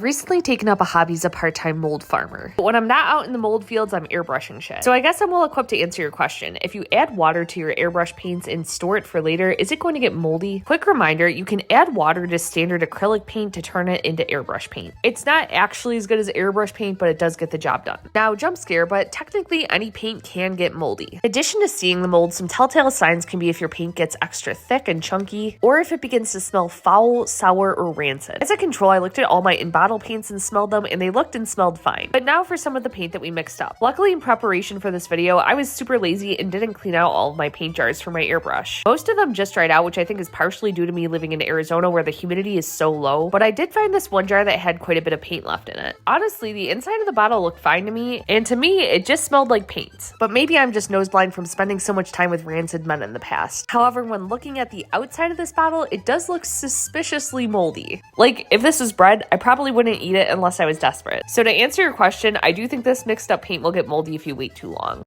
I've recently taken up a hobby as a part-time mold farmer. But when I'm not out in the mold fields, I'm airbrushing shit. So I guess I'm well equipped to answer your question. If you add water to your airbrush paints and store it for later, is it going to get moldy? Quick reminder, you can add water to standard acrylic paint to turn it into airbrush paint. It's not actually as good as airbrush paint, but it does get the job done. Now, jump scare, but technically any paint can get moldy. In addition to seeing the mold, some telltale signs can be if your paint gets extra thick and chunky, or if it begins to smell foul, sour, or rancid. As a control, I looked at all my in-bottle paints and smelled them, and they looked and smelled fine. But now for some of the paint that we mixed up. Luckily, in preparation for this video, I was super lazy and didn't clean out all of my paint jars for my airbrush. Most of them just dried out, which I think is partially due to me living in Arizona where the humidity is so low, but I did find this one jar that had quite a bit of paint left in it. Honestly, the inside of the bottle looked fine to me, and to me, it just smelled like paint. But maybe I'm just nose blind from spending so much time with rancid men in the past. However, when looking at the outside of this bottle, it does look suspiciously moldy. Like, if this was bread, I probably wouldn't eat it unless I was desperate. So to answer your question, I do think this mixed up paint will get moldy if you wait too long.